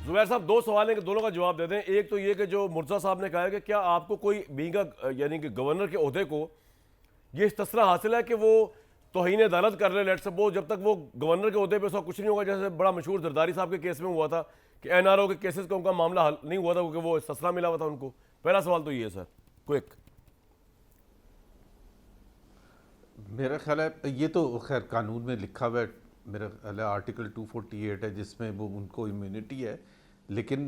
जुबैर साहब, दो सवाल हैं कि दोनों का जवाब दे दें। एक तो ये कि जो मुर्तज़ा साहब ने कहा है कि क्या आपको कोई बीइंग यानी कि गवर्नर के ओहदे को ये तसला हासिल है कि वो तौहीन अदालत कर ले, लेट सपोज जब तक वो गवर्नर के ओहदे पे उसका कुछ नहीं होगा, जैसे बड़ा मशहूर जरदारी साहब के केस में हुआ था कि एनआरओ के केसेस का उनका मामला हल नहीं हुआ था क्योंकि वो तसला मिला हुआ था उनको। पहला सवाल तो ये है सर, क्विक। मेरा ख्याल है ये तो खैर कानून में लिखा हुआ है, मेरा ख्याल है आर्टिकल 248 है जिसमें वो उनको इम्यूनिटी है। लेकिन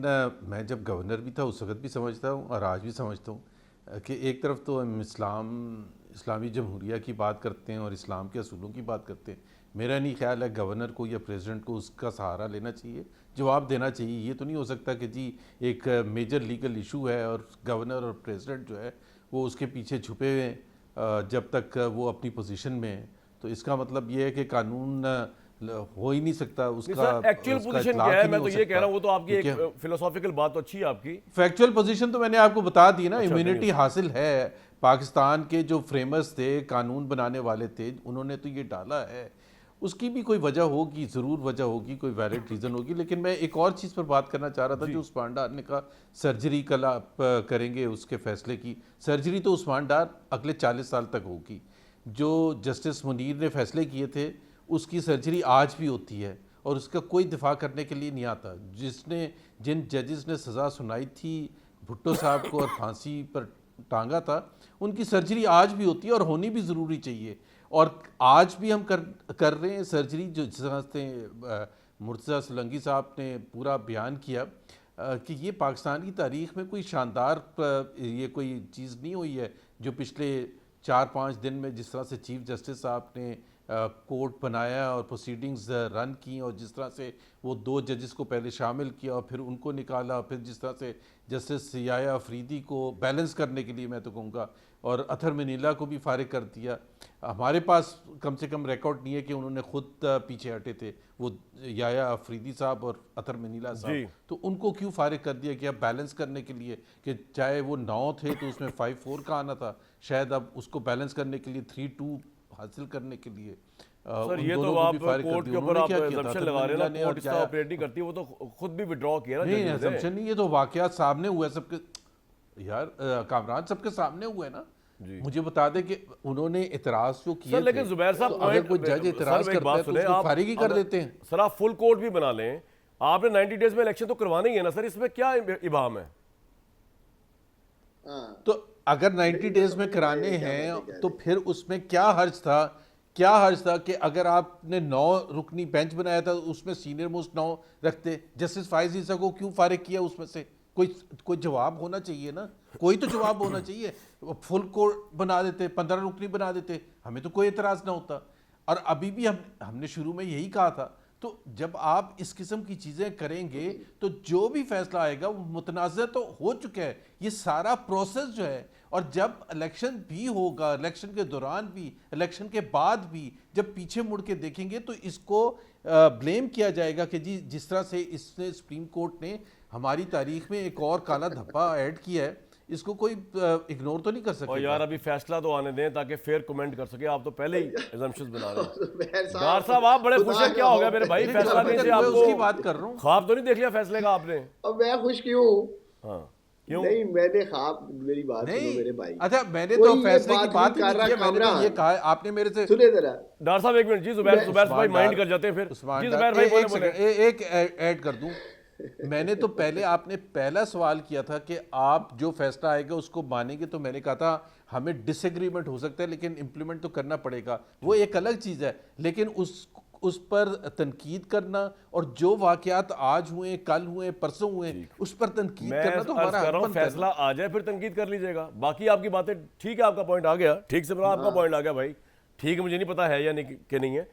मैं जब गवर्नर भी था उस वक्त भी समझता हूँ और आज भी समझता हूँ कि एक तरफ तो हम इस्लामी जमहूरिया की बात करते हैं और इस्लाम के असूलों की बात करते हैं। मेरा नहीं ख्याल है गवर्नर को या प्रेसिडेंट को उसका सहारा लेना चाहिए, जवाब देना चाहिए। ये तो नहीं हो सकता कि जी एक मेजर लीगल इशू है और गवर्नर और प्रेसिडेंट जो है वो उसके पीछे छुपे हुए हैं जब तक वो अपनी पोजीशन में है। तो इसका मतलब ये है कि कानून हो ही नहीं सकता, उसका एक्चुअल पोजीशन क्या है? मैं तो ये कह रहा हूँ, वो तो आपकी एक फिलोसॉफिकल बात तो अच्छी है आपकी। फैक्चुअल पोजीशन तो मैंने आपको बता दी ना, अच्छा, इम्यूनिटी हासिल है। पाकिस्तान के जो फ्रेमर्स थे, कानून बनाने वाले थे, उन्होंने तो ये डाला है। उसकी भी कोई वजह होगी, ज़रूर वजह होगी, कोई वैलिड रीज़न होगी। लेकिन मैं एक और चीज़ पर बात करना चाह रहा था जो उस्मान डार ने कहा सर्जरी कल आप करेंगे उसके फैसले की। सर्जरी तो उस्मान डार अगले 40 साल तक होगी। जो जस्टिस मुनीर ने फैसले किए थे उसकी सर्जरी आज भी होती है और उसका कोई दिफा करने के लिए नहीं आता। जिन जजेस ने सज़ा सुनाई थी भुट्टो साहब को और फांसी पर टांगा था, उनकी सर्जरी आज भी होती है और होनी भी ज़रूरी चाहिए। और आज भी हम कर रहे हैं सर्जरी। जो जिस तरह से मुर्तज़ा सोलंकी साहब ने पूरा बयान किया कि ये पाकिस्तान की तारीख़ में कोई शानदार ये कोई चीज़ नहीं हुई है जो पिछले 4-5 दिन में जिस तरह से चीफ जस्टिस साहब ने कोर्ट बनाया और प्रोसीडिंग्स रन की और जिस तरह से वो 2 जजेस को पहले शामिल किया और फिर उनको निकाला, फिर जिस तरह से जस्टिस याया अफरीदी को बैलेंस करने के लिए मैं तो कहूँगा और अथर मनीला को भी फारिग कर दिया। हमारे पास कम से कम रिकॉर्ड नहीं है कि उन्होंने खुद पीछे हटे थे, वो याया अफरीदी साहब और अथर मनीला साहब, तो उनको क्यों फारिग कर दिया कि अब बैलेंस करने के लिए कि चाहे वो 9 थे तो उसमें 5-4 का आना था, शायद अब उसको बैलेंस करने के लिए 3-2 हासिल करने के लिए सर ये तो आप कोर्ट के ऊपर आप assumption लगा रहे हैं ना, कोर्ट इसका ऑपरेट नहीं करती, वो तो खुद भी विड्रॉ किया ना। नहीं assumption नहीं, ये तो वाकयात सामने हुआ है सबके यार, कामरान सबके सामने हुआ है ना। मुझे बता दे कि उन्होंने इतराज जो किया, लेकिन जुबैर साहब तो अगर कोई जज इतराज करता है तो उसको फारिग ही कर देते हैं। सर आप फुल कोर्ट भी बना लें, आपने 90 डेज में इलेक्शन तो करवाना ही है ना सर, इसमें क्या इबाम है? तो अगर 90 डेज में कराने हैं तो फिर उसमें क्या हर्ज था? क्या हर्ज था कि अगर आपने 9 रुकनी बेंच बनाया था उसमें सीनियर मोस्ट 9 रखते, जस्टिस फाइज ईसा को क्यों फारिग किया उसमें से? कोई जवाब होना चाहिए ना, कोई तो जवाब होना चाहिए। फुल कोर्ट बना देते, 15 रुकनी बना देते, हमें तो कोई एतराज़ ना होता। और अभी भी हमने शुरू में यही कहा था। तो जब आप इस किस्म की चीज़ें करेंगे तो जो भी फैसला आएगा वो मुतनाज़ तो हो चुका है ये सारा प्रोसेस जो है। और जब इलेक्शन भी होगा, इलेक्शन के दौरान भी, इलेक्शन के बाद भी जब पीछे मुड़ के देखेंगे तो इसको ब्लेम किया जाएगा कि जी जिस तरह से इसने सुप्रीम कोर्ट ने हमारी तारीख में एक और काला धब्बा ऐड किया है, इसको कोई इग्नोर तो नहीं कर सकता। और यार अभी फैसला तो आने दें ताकि फेयर कमेंट कर सके, आप तो पहले ही assumptions बना रहे हैं। डार साहब आप बड़े खुश हैं, क्या हो गया मेरे भाई? फैसला नहीं से आपको उसकी बात कर रहा हूँ, ख्वाब तो नहीं देख लिया फैसले का आपने? अब मैं खुश क्यों? हाँ क्यों नहीं मैंने ख्वाब, मेरी बात सुनो मेरे भाई। अच्छा मैंने तो फैसले की बात नहीं की, मैंने तो ये कहा, आपने मेरे से सुने जरा। डार साहब एक मिनट जी, जुबैर भाई माइंड कर जाते हैं फिर जी। जुबैर भाई बोले एक ऐड कर दूं। मैंने तो पहले आपने पहला सवाल किया था कि आप जो फैसला आएगा उसको मानेंगे, तो मैंने कहा था हमें डिसएग्रीमेंट हो सकता है लेकिन इम्प्लीमेंट तो करना पड़ेगा, वो एक अलग चीज़ है। लेकिन उस पर तनकीद करना और जो वाकयात आज हुए, कल हुए, परसों हुए, उस पर तनकीद करना तो हमारा हक बनता है। फैसला आ जाए फिर तनकीद कर लीजिएगा। बाकी आपकी बातें ठीक है, आपका पॉइंट आ गया, ठीक से आपका पॉइंट आ गया भाई, ठीक है। मुझे नहीं पता है या नहीं कि नहीं है,